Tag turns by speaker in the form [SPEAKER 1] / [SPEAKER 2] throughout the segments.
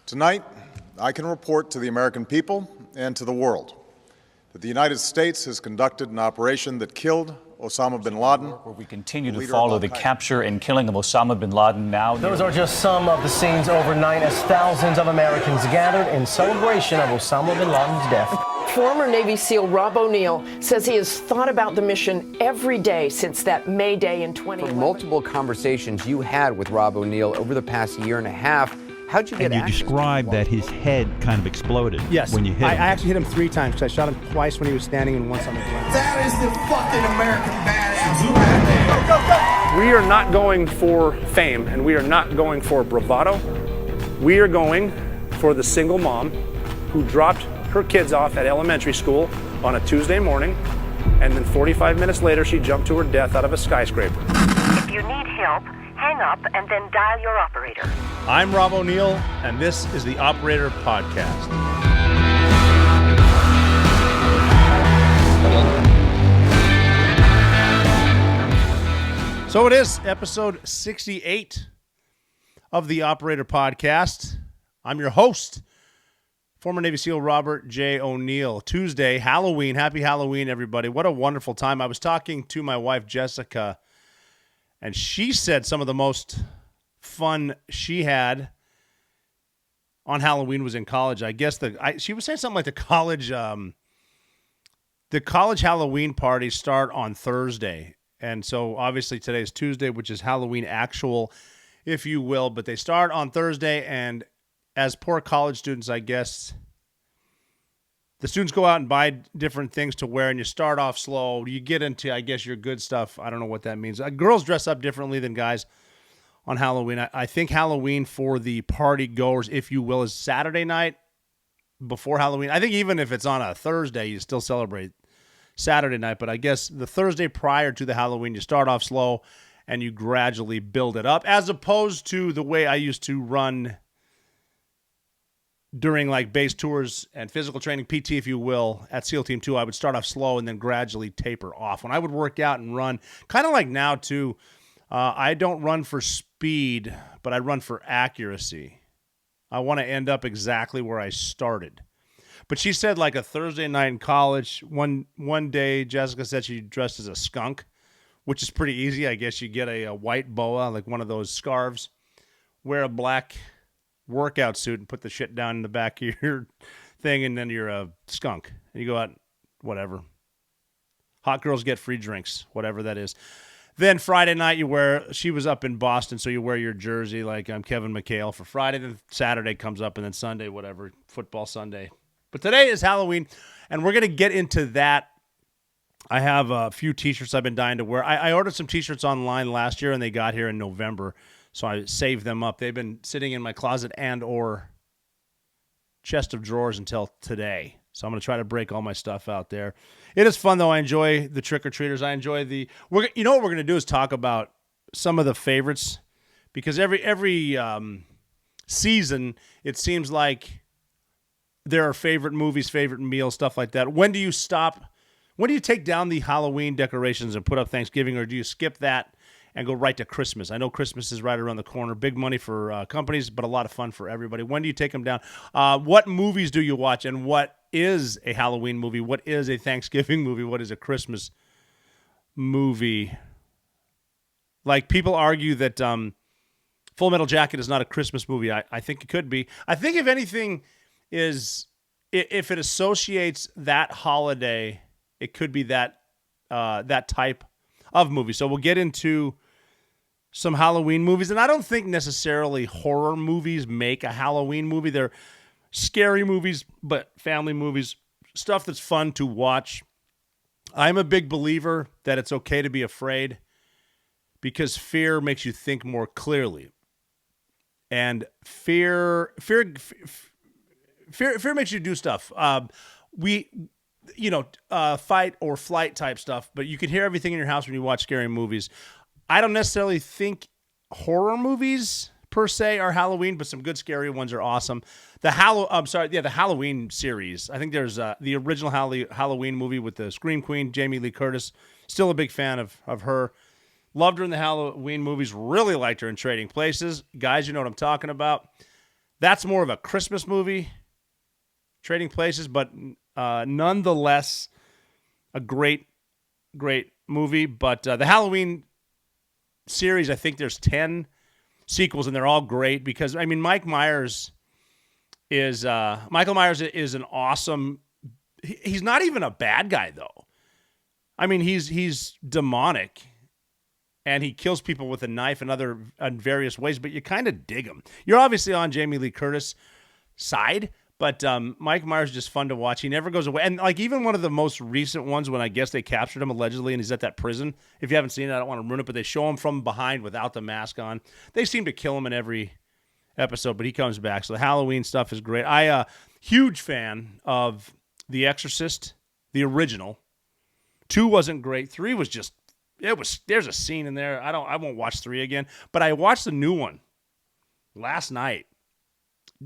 [SPEAKER 1] Tonight, I can report to the American people and to the world that the United States has conducted an operation that killed Osama bin Laden.
[SPEAKER 2] Where we continue to follow the capture and killing of Osama bin Laden now.
[SPEAKER 3] Those are just some of the scenes overnight as thousands of Americans gathered in celebration of Osama bin Laden's death.
[SPEAKER 4] Former Navy SEAL Rob O'Neill says he has thought about the mission every day since that May Day in 2011.
[SPEAKER 5] For multiple conversations you had with Rob O'Neill over the past year and a half, how'd you get
[SPEAKER 6] access? And you described that his head kind of exploded when you hit him.
[SPEAKER 7] I actually hit him 3 times because I shot him twice when he was standing and once on the ground.
[SPEAKER 8] That is the fucking American badass right there.
[SPEAKER 9] Go, go, go. We are not going for fame and we are not going for bravado. We are going for the single mom who dropped her kids off at elementary school on a Tuesday morning, and then 45 minutes later she jumped to her death out of a skyscraper.
[SPEAKER 10] If you need help, hang up and then dial your operator.
[SPEAKER 11] I'm Rob O'Neill, and this is the Operator Podcast. So it is episode 68 of the Operator Podcast. I'm your host, former Navy SEAL Robert J. O'Neill. Tuesday, Halloween. Happy Halloween, everybody. What a wonderful time. I was talking to my wife, Jessica, and she said some of the most fun she had on Halloween was in college. I guess she was saying something like the college Halloween parties start on Thursday. And so obviously today is Tuesday, which is Halloween actual, if you will, but they start on Thursday, and as poor college students, I guess, the students go out and buy different things to wear, and you start off slow. You get into, I guess, your good stuff. I don't know what that means. Girls dress up differently than guys on Halloween. I think Halloween for the party goers, if you will, is Saturday night before Halloween. I think even if it's on a Thursday, you still celebrate Saturday night. But I guess the Thursday prior to the Halloween, you start off slow and you gradually build it up, as opposed to the way I used to run during like base tours and physical training, PT, if you will, at SEAL Team 2. I would start off slow and then gradually taper off. When I would work out and run, kind of like now too, I don't run for speed, but I run for accuracy. I want to end up exactly where I started. But she said like a Thursday night in college, one day Jessica said she dressed as a skunk, which is pretty easy. I guess you get a white boa, like one of those scarves, wear a black workout suit and put the shit down in the back of your thing, and then you're a skunk. And you go out, whatever. Hot girls get free drinks, whatever that is. Then Friday night she was up in Boston, so you wear your jersey like I'm Kevin McHale for Friday. Then Saturday comes up, and then Sunday, whatever, football Sunday. But today is Halloween, and we're going to get into that. I have a few T-shirts I've been dying to wear. I ordered some T-shirts online last year, and they got here in November. So I saved them up. They've been sitting in my closet and or chest of drawers until today. So I'm going to try to break all my stuff out there. It is fun, though. I enjoy the trick-or-treaters. I enjoy you know what we're going to do is talk about some of the favorites, because every season it seems like there are favorite movies, favorite meals, stuff like that. When do you stop? When do you take down the Halloween decorations and put up Thanksgiving, or do you skip that and go right to Christmas? I know Christmas is right around the corner. Big money for companies, but a lot of fun for everybody. When do you take them down? What movies do you watch, and what is a Halloween movie? What is a Thanksgiving movie? What is a Christmas movie? Like, people argue that Full Metal Jacket is not a Christmas movie. I think it could be. I think if anything is, if it associates that holiday, it could be that type of movie. So we'll get into some Halloween movies, and I don't think necessarily horror movies make a Halloween movie. They're scary movies, but family movies, stuff that's fun to watch. I'm a big believer that it's okay to be afraid, because fear makes you think more clearly. And fear makes you do stuff. Fight or flight type stuff, but you can hear everything in your house when you watch scary movies. I don't necessarily think horror movies per se are Halloween, but some good scary ones are awesome. The Halloween series. I think there's the original Halloween movie with the Scream Queen, Jamie Lee Curtis. Still a big fan of her. Loved her in the Halloween movies. Really liked her in Trading Places. Guys, you know what I'm talking about. That's more of a Christmas movie, Trading Places, but nonetheless a great movie. But the Halloween series, I think there's 10 sequels, and they're all great because, I mean, Michael Myers is an awesome. He's not even a bad guy, though. I mean, he's demonic, and he kills people with a knife and various ways, but you kind of dig him. You're obviously on Jamie Lee Curtis' side, but Mike Myers is just fun to watch. He never goes away. And like even one of the most recent ones when I guess they captured him allegedly and he's at that prison. If you haven't seen it, I don't want to ruin it, but they show him from behind without the mask on. They seem to kill him in every episode, but he comes back. So the Halloween stuff is great. Huge fan of The Exorcist, the original. 2 wasn't great. 3 was just there's a scene in there. I won't watch 3 again, but I watched the new one last night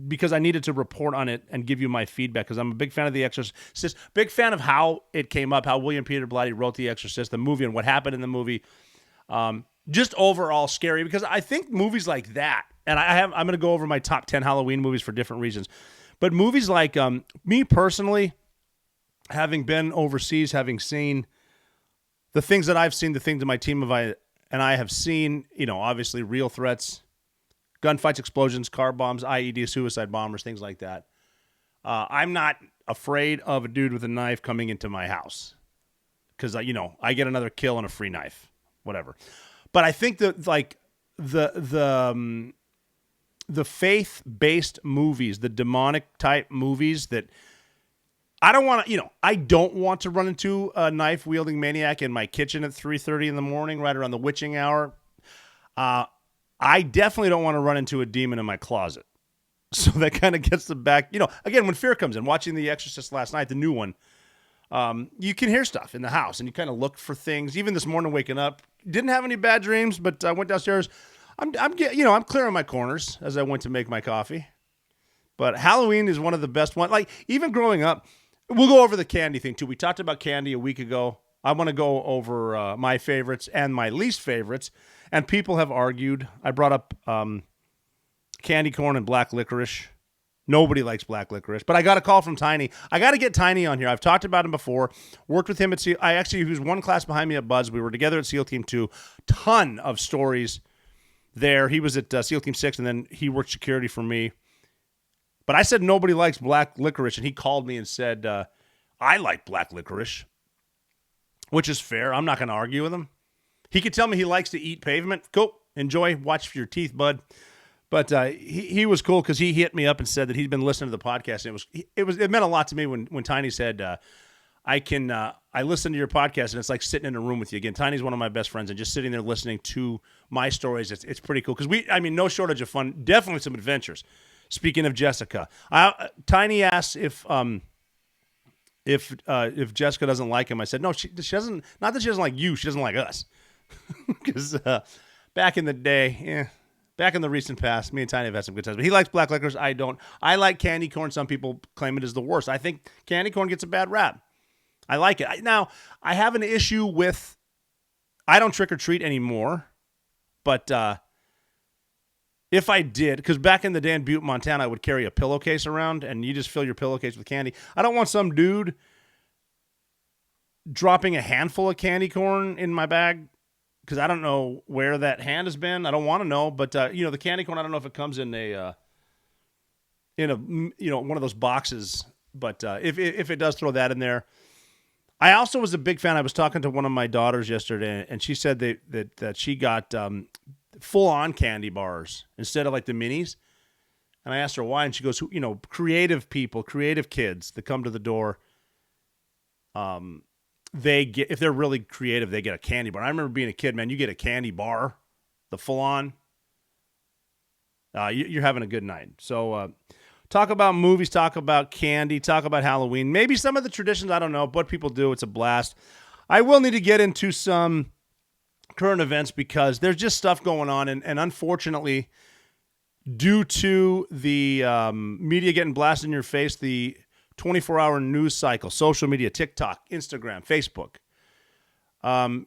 [SPEAKER 11] because I needed to report on it and give you my feedback because I'm a big fan of The Exorcist. Big fan of how it came up, how William Peter Blatty wrote The Exorcist, the movie, and what happened in the movie. Just overall scary because I think movies like that, and I'm going to go over my top 10 Halloween movies for different reasons, but movies like me personally, having been overseas, having seen the things that I've seen, the things that my team and I have seen, obviously real threats, gunfights, explosions, car bombs, IED, suicide bombers, things like that. I'm not afraid of a dude with a knife coming into my house because, I get another kill and a free knife, whatever. But I think that like the faith-based movies, the demonic type movies that I don't want to run into a knife-wielding maniac in my kitchen at 3:30 in the morning, right around the witching hour. I definitely don't want to run into a demon in my closet. So that kind of gets the back, again, when fear comes in, watching The Exorcist last night, the new one, you can hear stuff in the house and you kind of look for things. Even this morning waking up, didn't have any bad dreams, but I went downstairs. I'm clearing my corners as I went to make my coffee. But Halloween is one of the best ones. Like even growing up, we'll go over the candy thing too. We talked about candy a week ago. I want to go over my favorites and my least favorites. And people have argued. I brought up candy corn and black licorice. Nobody likes black licorice. But I got a call from Tiny. I got to get Tiny on here. I've talked about him before. Worked with him at SEAL. He was one class behind me at Buzz. We were together at SEAL Team 2. Ton of stories there. He was at SEAL Team 6, and then he worked security for me. But I said nobody likes black licorice, and he called me and said, I like black licorice, which is fair. I'm not going to argue with him. He could tell me he likes to eat pavement. Cool. Enjoy. Watch for your teeth, bud. But he was cool because he hit me up and said that he'd been listening to the podcast. And it meant a lot to me when Tiny said, I listen to your podcast, and it's like sitting in a room with you again. Tiny's one of my best friends, and just sitting there listening to my stories, it's pretty cool. Because no shortage of fun. Definitely some adventures. Speaking of Jessica, Tiny asked if Jessica doesn't like him. I said, no, she doesn't. Not that she doesn't like you. She doesn't like us. Because back in the day, back in the recent past, me and Tiny have had some good times. But he likes black licorice. I don't. I like candy corn. Some people claim it is the worst. I think candy corn gets a bad rap. I like it. Now, I have an issue with, I don't trick or treat anymore. But if I did, because back in the day in Butte, Montana, I would carry a pillowcase around, and you just fill your pillowcase with candy. I don't want some dude dropping a handful of candy corn in my bag, because I don't know where that hand has been. I don't want to know, but the candy corn, I don't know if it comes in a one of those boxes. But if it does, throw that in there. I also was a big fan. I was talking to one of my daughters yesterday, and she said that she got full-on candy bars instead of like the minis. And I asked her why, and she goes, creative people, creative kids that come to the door, they get, if they're really creative, they get a candy bar. I remember being a kid, man, you get a candy bar, the full-on, you're having a good night. So talk about movies, talk about candy, talk about Halloween, maybe some of the traditions, I don't know, what people do, it's a blast. I will need to get into some current events because there's just stuff going on, and unfortunately, due to the media getting blasted in your face, the 24-hour news cycle, social media, TikTok, Instagram, Facebook,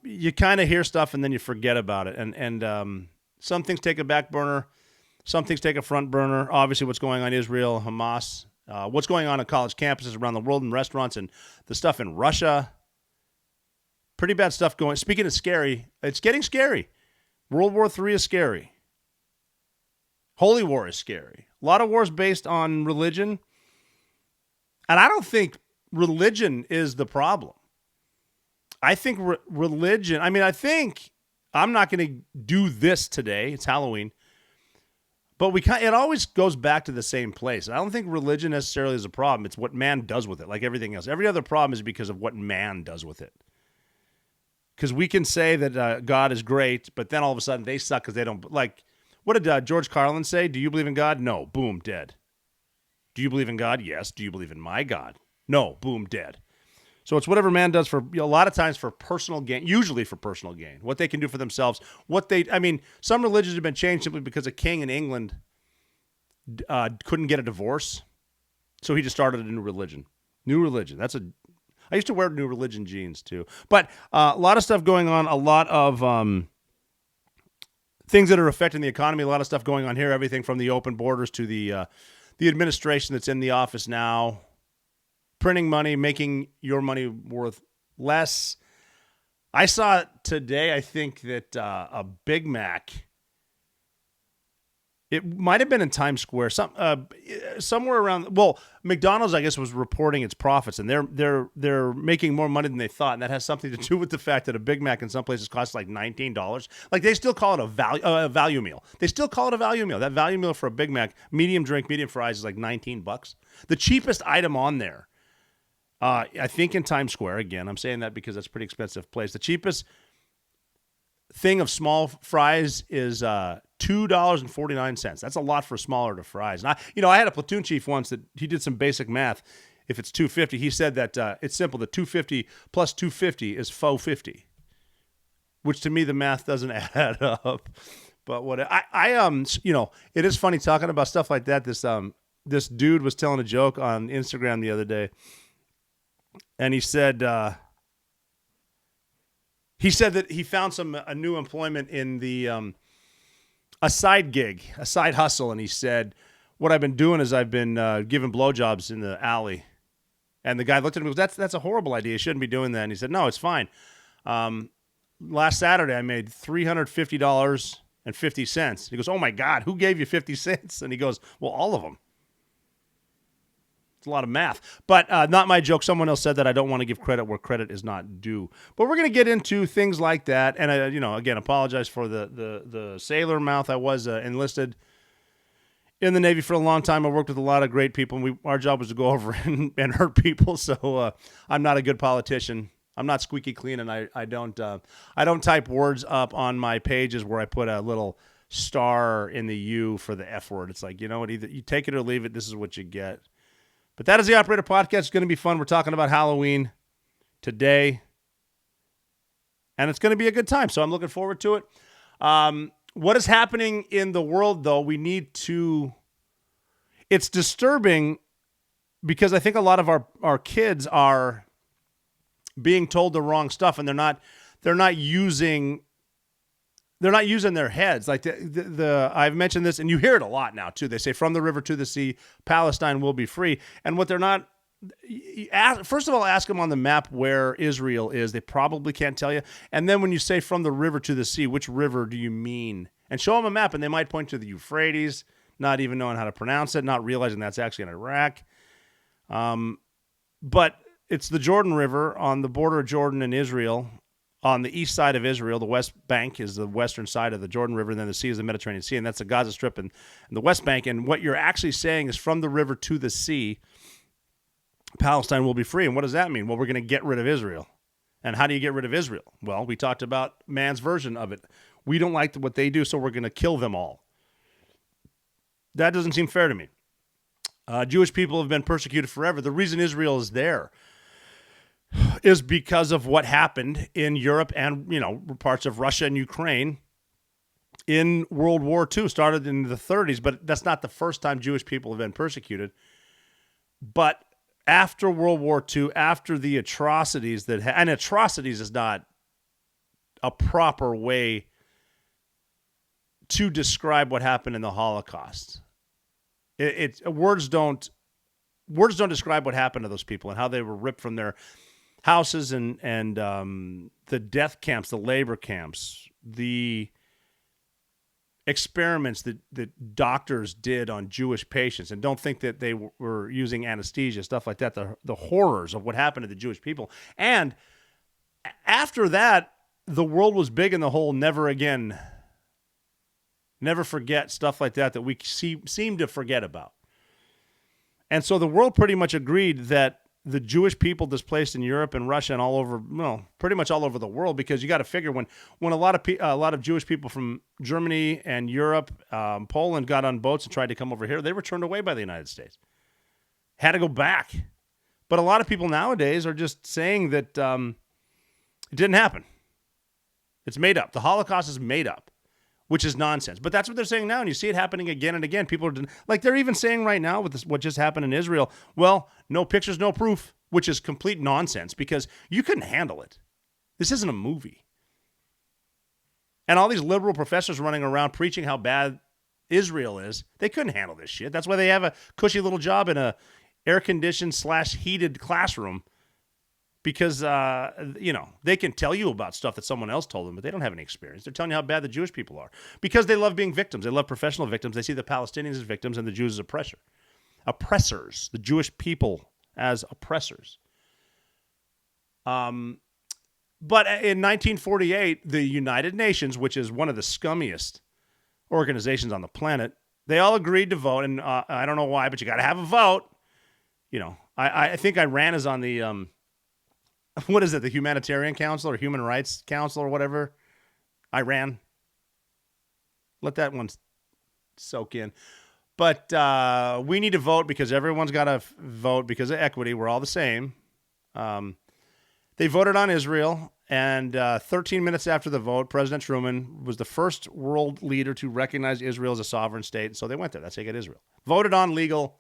[SPEAKER 11] you kind of hear stuff and then you forget about it, and some things take a back burner. Some things take a front burner. Obviously, what's going on in Israel, Hamas, what's going on college campuses around the world and restaurants, and the stuff in Russia. Pretty bad stuff going. Speaking of scary, it's getting scary. World War III is scary. Holy War is scary. A lot of wars based on religion. And I don't think religion is the problem. I think religion, I'm not going to do this today. It's Halloween. But it always goes back to the same place. I don't think religion necessarily is a problem. It's what man does with it, like everything else. Every other problem is because of what man does with it. Because we can say that God is great, but then all of a sudden they suck because they don't, like, what did George Carlin say? Do you believe in God? No. Boom, dead. Do you believe in God? Yes. Do you believe in my God? No. Boom, dead. So it's whatever man does for, a lot of times for personal gain, usually for personal gain, what they can do for themselves, some religions have been changed simply because a king in England couldn't get a divorce. So he just started a new religion. New religion. I used to wear New Religion jeans too. But a lot of stuff going on, a lot of things that are affecting the economy, a lot of stuff going on here, everything from the open borders to the administration that's in the office now, printing money, making your money worth less. I saw today, I think that a Big Mac, it might have been in Times Square, somewhere around. Well, McDonald's, I guess, was reporting its profits, and they're making more money than they thought, and that has something to do with the fact that a Big Mac in some places costs like $19. Like they still call it a value meal. They still call it a value meal. That value meal for a Big Mac, medium drink, medium fries, is like $19. The cheapest item on there, I think in Times Square. Again, I'm saying that because that's a pretty expensive place. The cheapest thing of small fries is $2.49. That's a lot for smaller to fries. And I had a platoon chief once that he did some basic math. If it's $2.50, he said that it's simple. The $2.50 plus $2.50 is $4.50, which to me the math doesn't add up. But what it is funny talking about stuff like that. This dude was telling a joke on Instagram the other day, and he said that he found a new employment in the a side gig, a side hustle, and he said, what I've been doing is I've been giving blowjobs in the alley. And the guy looked at him and goes, that's a horrible idea. You shouldn't be doing that. And he said, no, it's fine. Last Saturday I made $350.50. He goes, oh my God, who gave you 50 cents? And he goes, well, all of them. It's a lot of math, but not my joke. Someone else said that I don't want to give credit where credit is not due. But we're going to get into things like that. And I, again, apologize for the sailor mouth. I was enlisted in the Navy for a long time. I worked with a lot of great people, and our job was to go over and hurt people. So I'm not a good politician. I'm not squeaky clean, and I don't type words up on my pages where I put a little star in the U for the F word. It's like, you know what? Either you take it or leave it. This is what you get. But that is the Operator Podcast. It's going to be fun. We're talking about Halloween today, and it's going to be a good time, so I'm looking forward to it. What is happening in the world, though, it's disturbing because I think a lot of our kids are being told the wrong stuff, and they're not using their heads. Like I've mentioned this, and you hear it a lot now too. They say, from the river to the sea, Palestine will be free. And what they're not, first of all, ask them on the map where Israel is. They probably can't tell you. And then when you say from the river to the sea, which river do you mean? And show them a map, and they might point to the Euphrates, not even knowing how to pronounce it, not realizing that's actually in Iraq. But it's the Jordan River on the border of Jordan and Israel. On the east side of Israel, the West Bank is the western side of the Jordan River, and then the sea is the Mediterranean Sea, and that's the Gaza Strip and the West Bank. And what you're actually saying is from the river to the sea, Palestine will be free. And what does that mean? Well, we're going to get rid of Israel. And how do you get rid of Israel? Well, we talked about man's version of it. We don't like what they do, so we're going to kill them all. That doesn't seem fair to me. Jewish people have been persecuted forever. The reason Israel is there is because of what happened in Europe and, parts of Russia and Ukraine in World War II. Started in the 30s, but that's not the first time Jewish people have been persecuted. But after World War II, after the atrocities and atrocities is not a proper way to describe what happened in the Holocaust. Words don't describe what happened to those people and how they were ripped from their houses and the death camps, the labor camps, the experiments that doctors did on Jewish patients. And don't think that they were using anesthesia, stuff like that, the horrors of what happened to the Jewish people. And after that, the world was big in the whole never again, never forget, stuff like that we seem to forget about. And so the world pretty much agreed that the Jewish people displaced in Europe and Russia and all over, pretty much all over the world, because you got to figure when a lot of Jewish people from Germany and Europe, Poland got on boats and tried to come over here, they were turned away by the United States. Had to go back. But a lot of people nowadays are just saying that it didn't happen. It's made up. The Holocaust is made up, which is nonsense. But that's what they're saying now, and you see it happening again and again. People are like, they're even saying right now with what just happened in Israel, well, no pictures, no proof, which is complete nonsense because you couldn't handle it. This isn't a movie. And all these liberal professors running around preaching how bad Israel is, they couldn't handle this shit. That's why they have a cushy little job in a air-conditioned / heated classroom. Because, they can tell you about stuff that someone else told them, but they don't have any experience. They're telling you how bad the Jewish people are. Because they love being victims. They love professional victims. They see the Palestinians as victims and the Jews as oppressors. The Jewish people as oppressors. But in 1948, the United Nations, which is one of the scummiest organizations on the planet, they all agreed to vote. And I don't know why, but you got to have a vote. I think Iran is on the... what is it, the Humanitarian Council or Human Rights Council or whatever? Iran. Let that one soak in. But we need to vote because everyone's got to vote because of equity. We're all the same. They voted on Israel, and 13 minutes after the vote, President Truman was the first world leader to recognize Israel as a sovereign state. So they went there. That's how you get Israel. Voted on, legal.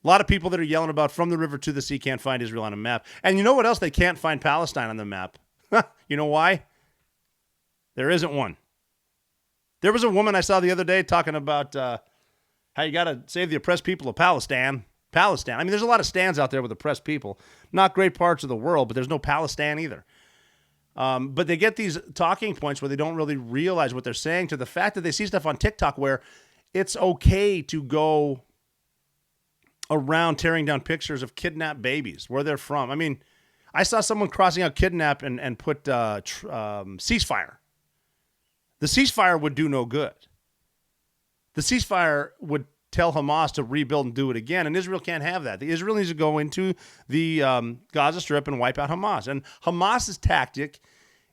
[SPEAKER 11] A lot of people that are yelling about from the river to the sea can't find Israel on a map. And you know what else? They can't find Palestine on the map. You know why? There isn't one. There was a woman I saw the other day talking about how you got to save the oppressed people of Palestine. I mean, there's a lot of stands out there with oppressed people. Not great parts of the world, but there's no Palestine either. But they get these talking points where they don't really realize what they're saying, to the fact that they see stuff on TikTok where it's okay to go around tearing down pictures of kidnapped babies, where they're from. I mean, I saw someone crossing out kidnap and put ceasefire. The ceasefire would do no good. The ceasefire would tell Hamas to rebuild and do it again, and Israel can't have that. The Israel needs to go into the Gaza Strip and wipe out Hamas. And Hamas's tactic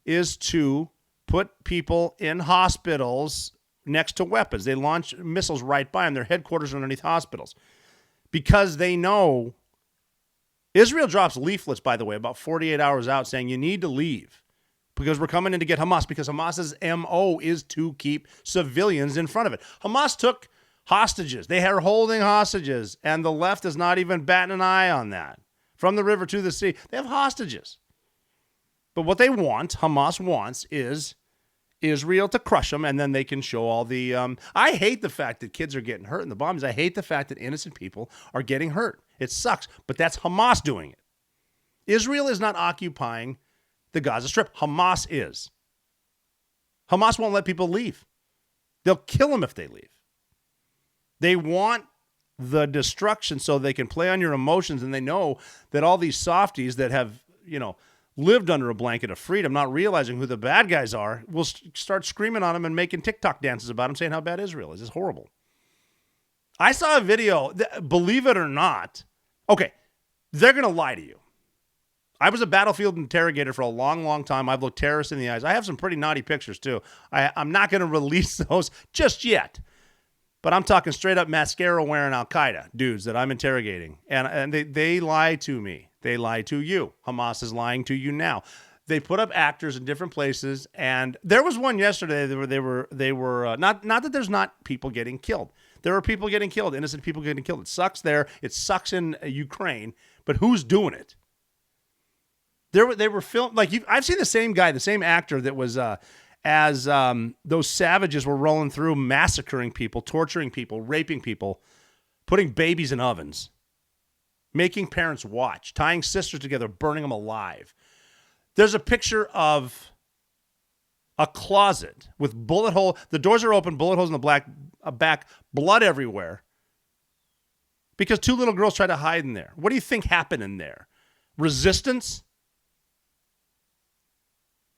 [SPEAKER 11] is to put people in hospitals next to weapons. They launch missiles right by them. Their headquarters are underneath hospitals. Because they know Israel drops leaflets, by the way, about 48 hours out saying you need to leave because we're coming in to get Hamas, because Hamas's MO is to keep civilians in front of it. Hamas took hostages. They are holding hostages, and the left is not even batting an eye on that. From the river to the sea, they have hostages. But what they want, Hamas wants, is Israel to crush them, and then they can show all the... I hate the fact that kids are getting hurt in the bombings. I hate the fact that innocent people are getting hurt. It sucks, but that's Hamas doing it. Israel is not occupying the Gaza Strip. Hamas is. Hamas won't let people leave. They'll kill them if they leave. They want the destruction so they can play on your emotions, and they know that all these softies that have, lived under a blanket of freedom, not realizing who the bad guys are, will start screaming on them and making TikTok dances about them, saying how bad Israel is. It's horrible. I saw a video, believe it or not. Okay, they're going to lie to you. I was a battlefield interrogator for a long, long time. I've looked terrorists in the eyes. I have some pretty naughty pictures, too. I'm not going to release those just yet. But I'm talking straight up mascara-wearing Al-Qaeda dudes that I'm interrogating. And they lie to me. They lie to you. Hamas is lying to you now. They put up actors in different places. And there was one yesterday that they were not that there's not people getting killed. There are people getting killed, innocent people getting killed. It sucks there. It sucks in Ukraine. But who's doing it? They were filmed. Like I've seen the same guy, the same actor that was as those savages were rolling through, massacring people, torturing people, raping people, putting babies in ovens, making parents watch, tying sisters together, burning them alive. There's a picture of a closet with bullet hole. The doors are open, bullet holes in the back, blood everywhere. Because 2 little girls tried to hide in there. What do you think happened in there? Resistance?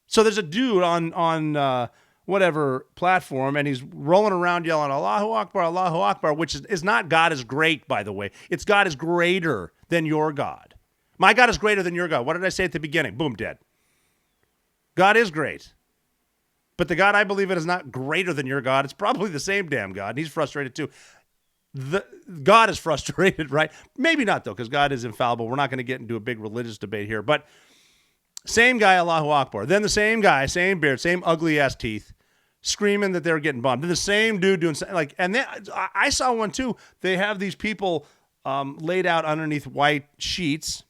[SPEAKER 11] So there's a dude on whatever platform, and he's rolling around yelling, Allahu Akbar, which is not God is great, by the way. It's God is greater than your God. My God is greater than your God. What did I say at the beginning? Boom, dead. God is great. But the God I believe in is not greater than your God. It's probably the same damn God, and he's frustrated too. God is frustrated, right? Maybe not, though, because God is infallible. We're not going to get into a big religious debate here. But same guy, Allahu Akbar. Then the same guy, same beard, same ugly-ass teeth, screaming that they were getting bombed. Then the same dude doing something like, and then I saw one, too. They have these people laid out underneath white sheets,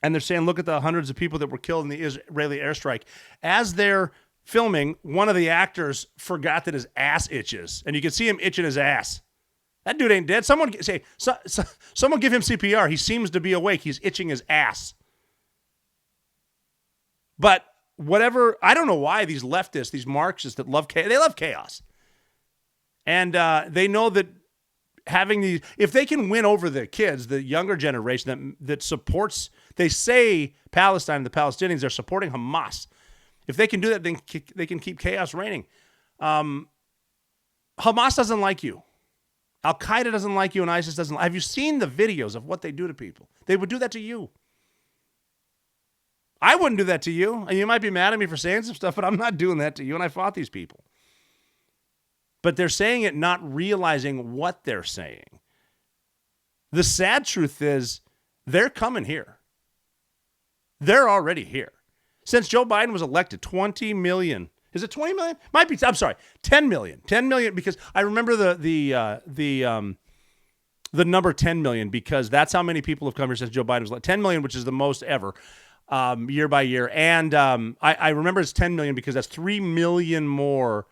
[SPEAKER 11] and they're saying, look at the hundreds of people that were killed in the Israeli airstrike. As they're filming, one of the actors forgot that his ass itches, and you can see him itching his ass. That dude ain't dead. Someone give him CPR. He seems to be awake. He's itching his ass. But whatever, I don't know why these leftists, these Marxists that love chaos, they love chaos. And they know that having these, if they can win over the kids, the younger generation that supports, they say Palestine and the Palestinians are supporting Hamas. If they can do that, then they can keep chaos reigning. Hamas doesn't like you. Al-Qaeda doesn't like you, and ISIS doesn't. Have you seen the videos of what they do to people? They would do that to you. I wouldn't do that to you. And you might be mad at me for saying some stuff, but I'm not doing that to you, and I fought these people. But they're saying it not realizing what they're saying. The sad truth is they're coming here. They're already here. Since Joe Biden was elected, 20 million. Is it 20 million? Might be. I'm sorry, 10 million. 10 million because I remember the number 10 million because that's how many people have come here since Joe Biden was elected. 10 million, which is the most ever, year by year. And I remember it's 10 million because that's 3 million more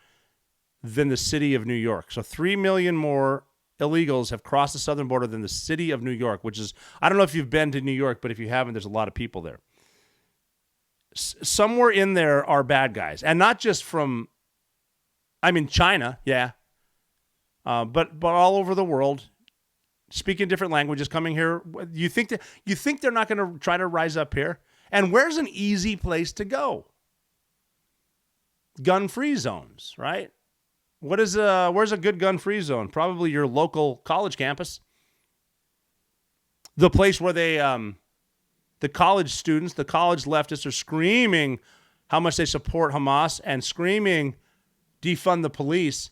[SPEAKER 11] than the city of New York. So 3 million more illegals have crossed the southern border than the city of New York, which is, I don't know if you've been to New York, but if you haven't, there's a lot of people there. Somewhere in there are bad guys, and not just from, China, yeah, but all over the world, speaking different languages, coming here. You think they're not going to try to rise up here? And where's an easy place to go? Gun-free zones, right? Where's a good gun-free zone? Probably your local college campus, the place where they the college students, the college leftists are screaming how much they support Hamas and screaming defund the police.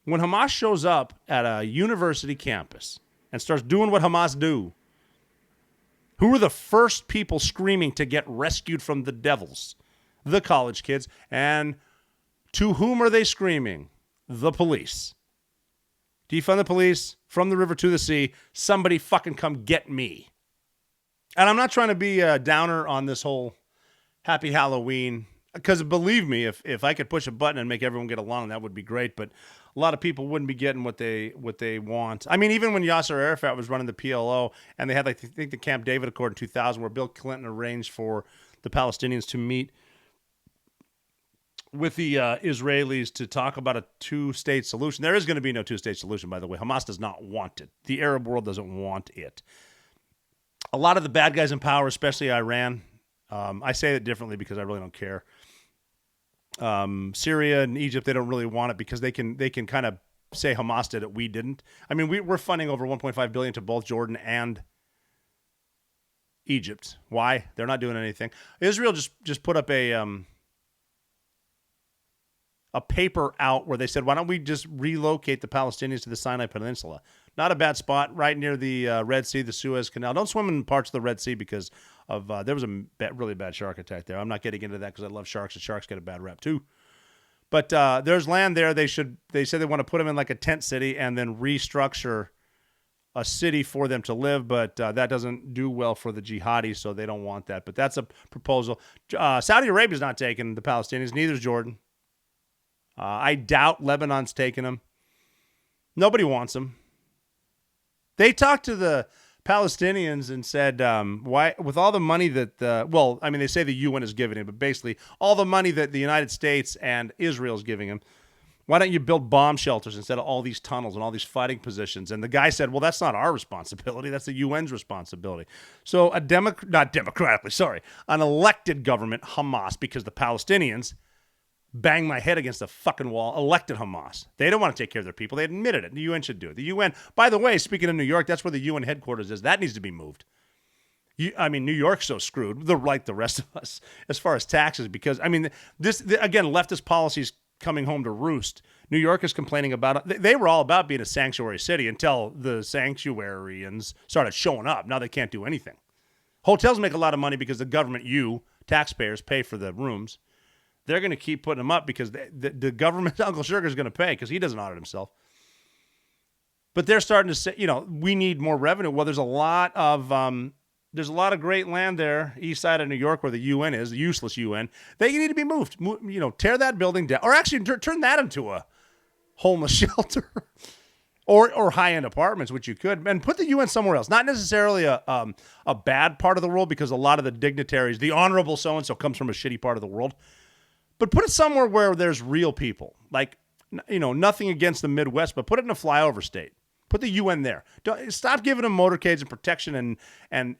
[SPEAKER 11] When Hamas shows up at a university campus and starts doing what Hamas do, who are the first people screaming to get rescued from the devils? The college kids. And to whom are they screaming? The police. Defund the police, from the river to the sea. Somebody fucking come get me. And I'm not trying to be a downer on this whole happy Halloween, because believe me, if I could push a button and make everyone get along, that would be great. But a lot of people wouldn't be getting what they want. Even when Yasser Arafat was running the PLO, and they had, I think, the Camp David Accord in 2000, where Bill Clinton arranged for the Palestinians to meet with the Israelis to talk about a two-state solution. There is going to be no two-state solution, by the way. Hamas does not want it. The Arab world doesn't want it. A lot of the bad guys in power, especially Iran, I say it differently because I really don't care. Syria and Egypt, they don't really want it because they can kind of say Hamas did it, we didn't. We're funding over $1.5 billion to both Jordan and Egypt. Why? They're not doing anything. Israel just put up a paper out where they said, why don't we just relocate the Palestinians to the Sinai Peninsula? Not a bad spot, right near the Red Sea, the Suez Canal. Don't swim in parts of the Red Sea because of there was a really bad shark attack there. I'm not getting into that because I love sharks, and sharks get a bad rep too. But there's land there. They said they want to put them in like a tent city and then restructure a city for them to live, but that doesn't do well for the jihadis, so they don't want that. But that's a proposal. Saudi Arabia's not taking the Palestinians, neither is Jordan. I doubt Lebanon's taking them. Nobody wants them. They talked to the Palestinians and said, why, with all the money that, they say the UN is giving him, but basically all the money that the United States and Israel is giving him, why don't you build bomb shelters instead of all these tunnels and all these fighting positions? And the guy said, well, that's not our responsibility. That's the UN's responsibility. So an elected government, Hamas, because the Palestinians banged my head against the fucking wall, elected Hamas. They don't want to take care of their people. They admitted it. The UN should do it. The UN, by the way, speaking of New York, that's where the UN headquarters is. That needs to be moved. New York's so screwed, like the rest of us, as far as taxes, because, again, leftist policies coming home to roost. New York is complaining about it. They were all about being a sanctuary city until the sanctuarians started showing up. Now they can't do anything. Hotels make a lot of money because the government, taxpayers, pay for the rooms. They're going to keep putting them up because the government, Uncle Sugar, is going to pay because he doesn't audit himself. But they're starting to say, we need more revenue. Well, there's a lot of great land there, east side of New York, where the UN is, the useless UN. They need to be moved. Tear that building down, or actually turn that into a homeless shelter, or high-end apartments, which you could, and put the UN somewhere else. Not necessarily a bad part of the world, because a lot of the dignitaries, the honorable so-and-so, comes from a shitty part of the world. But put it somewhere where there's real people. Like, nothing against the Midwest, but put it in a flyover state. Put the UN there. Stop giving them motorcades and protection and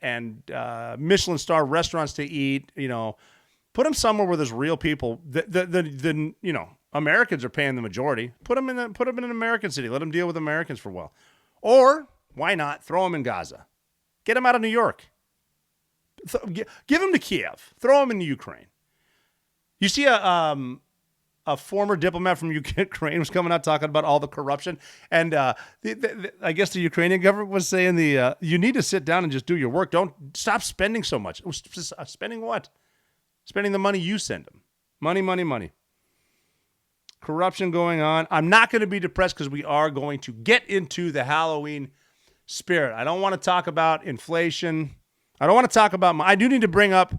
[SPEAKER 11] Michelin star restaurants to eat. Put them somewhere where there's real people. Americans are paying the majority. Put them in an American city. Let them deal with Americans for a while. Or why not throw them in Gaza? Get them out of New York. Give them to Kiev. Throw them in Ukraine. You see a former diplomat from Ukraine was coming out talking about all the corruption. And I guess the Ukrainian government was saying you need to sit down and just do your work. Don't stop spending so much. Spending what? Spending the money you send them. Money, money, money. Corruption going on. I'm not going to be depressed because we are going to get into the Halloween spirit. I don't want to talk about inflation. I don't want to talk about I do need to bring up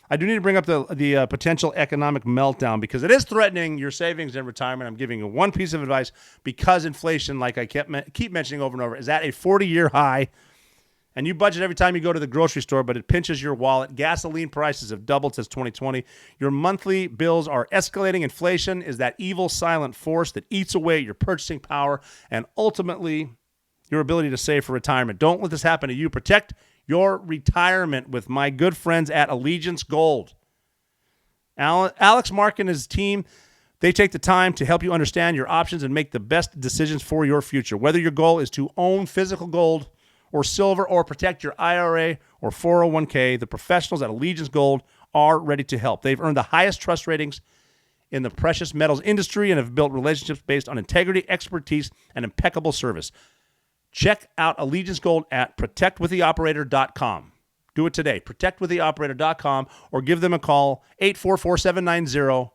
[SPEAKER 11] the potential economic meltdown, because it is threatening your savings and retirement. I'm giving you one piece of advice, because inflation, like I keep mentioning over and over, is at a 40-year high, and you budget every time you go to the grocery store, but it pinches your wallet. Gasoline prices have doubled since 2020. Your monthly bills are escalating. Inflation is that evil silent force that eats away at your purchasing power and ultimately your ability to save for retirement. Don't let this happen to you. Protect your retirement with my good friends at Allegiance Gold. Alex Mark and his team, they take the time to help you understand your options and make the best decisions for your future. Whether your goal is to own physical gold or silver, or protect your IRA or 401k, the professionals at Allegiance Gold are ready to help. They've earned the highest trust ratings in the precious metals industry and have built relationships based on integrity, expertise, and impeccable service. Check out Allegiance Gold at protectwiththeoperator.com. Do it today, protectwiththeoperator.com, or give them a call, 844-790-9191.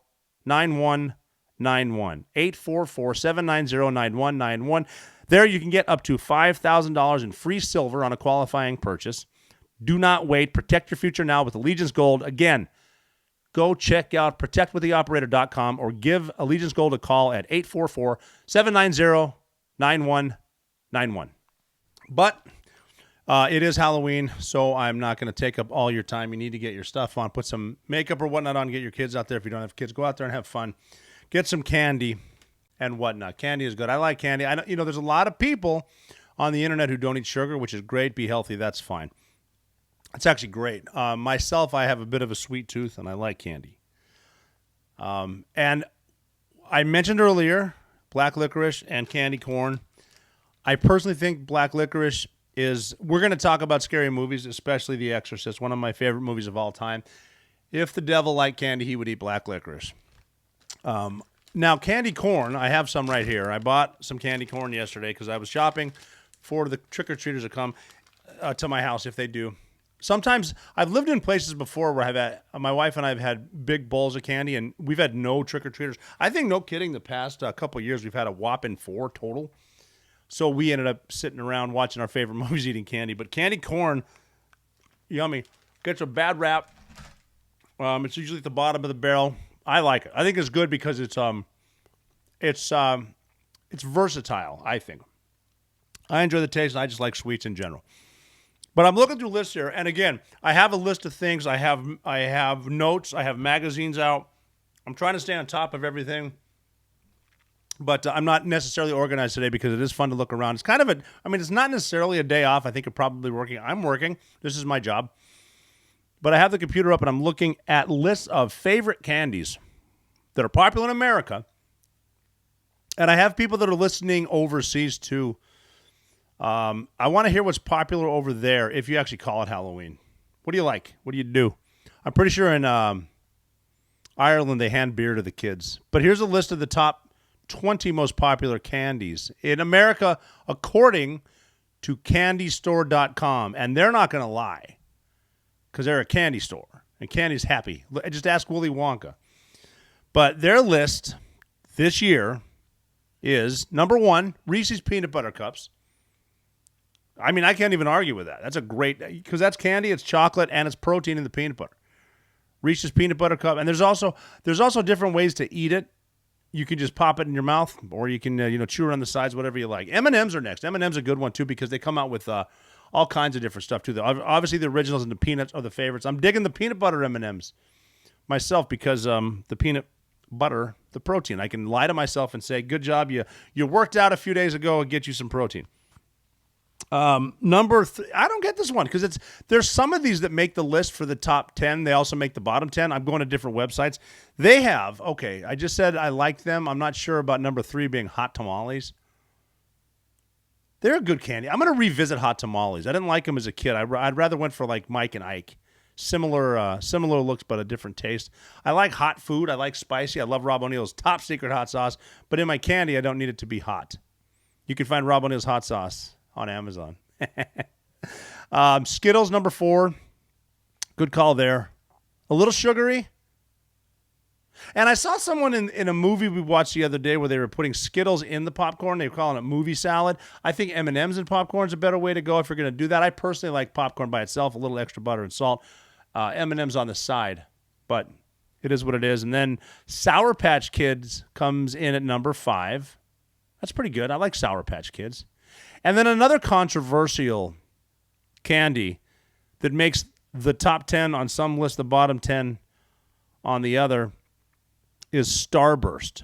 [SPEAKER 11] 844-790-9191. There you can get up to $5,000 in free silver on a qualifying purchase. Do not wait. Protect your future now with Allegiance Gold. Again, go check out protectwiththeoperator.com or give Allegiance Gold a call at 844-790-9191. But it is Halloween, so I'm not going to take up all your time. You need to get your stuff on, put some makeup or whatnot on, get your kids out there. If you don't have kids, go out there and have fun. Get some candy and whatnot. Candy is good. I like candy. I know, there's a lot of people on the internet who don't eat sugar, which is great. Be healthy. That's fine. It's actually great. Myself, I have a bit of a sweet tooth, and I like candy. And I mentioned earlier black licorice and candy corn. I personally think black licorice we're going to talk about scary movies, especially The Exorcist, one of my favorite movies of all time. If the devil liked candy, he would eat black licorice. Now, candy corn, I have some right here. I bought some candy corn yesterday because I was shopping for the trick-or-treaters to come to my house, if they do. Sometimes, I've lived in places before where my wife and I have had big bowls of candy, and we've had no trick-or-treaters. I think, no kidding, the past couple of years, we've had a whopping 4 total. So we ended up sitting around watching our favorite movies, eating candy. But candy corn, yummy. Gets a bad rap. It's usually at the bottom of the barrel. I like it. I think it's good because it's It's versatile, I think. I enjoy the taste, and I just like sweets in general. But I'm looking through lists here, and again, I have a list of things. I have notes. I have magazines out. I'm trying to stay on top of everything, but I'm not necessarily organized today because it is fun to look around. It's kind of it's not necessarily a day off. I think you're probably working. I'm working. This is my job. But I have the computer up, and I'm looking at lists of favorite candies that are popular in America. And I have people that are listening overseas, too. I want to hear what's popular over there if you actually call it Halloween. What do you like? What do you do? I'm pretty sure in Ireland they hand beer to the kids. But here's a list of the top 20 most popular candies in America according to candystore.com. And they're not going to lie because they're a candy store. And candy's happy. Just ask Willy Wonka. But their list this year is number 1, Reese's Peanut Butter Cups. I mean, I can't even argue with that. That's a great, because that's candy, it's chocolate, and it's protein in the peanut butter. Reese's Peanut Butter Cup. And there's also different ways to eat it. You can just pop it in your mouth, or you can chew around the sides, whatever you like. M&M's are next. M&M's are a good one, too, because they come out with all kinds of different stuff, too. Obviously, the originals and the peanuts are the favorites. I'm digging the peanut butter M&M's myself because the peanut butter, the protein. I can lie to myself and say, good job, you worked out a few days ago and get you some protein. Number 3, I don't get this one because there's some of these that make the list for the top 10. They also make the bottom 10. I'm going to different websites. They have, I just said I like them. I'm not sure about number 3 being hot tamales. They're a good candy. I'm going to revisit hot tamales. I didn't like them as a kid. I'd rather went for like Mike and Ike. Similar looks, but a different taste. I like hot food. I like spicy. I love Rob O'Neill's top secret hot sauce. But in my candy, I don't need it to be hot. You can find Rob O'Neill's hot sauce on Amazon. Skittles, number 4. Good call there. A little sugary. And I saw someone in a movie we watched the other day where they were putting Skittles in the popcorn. They were calling it movie salad. I think M&M's and popcorn is a better way to go if you're going to do that. I personally like popcorn by itself, a little extra butter and salt. M&M's on the side. But it is what it is. And then Sour Patch Kids comes in at number 5. That's pretty good. I like Sour Patch Kids. And then another controversial candy that makes the top 10 on some list, the bottom 10 on the other, is Starburst.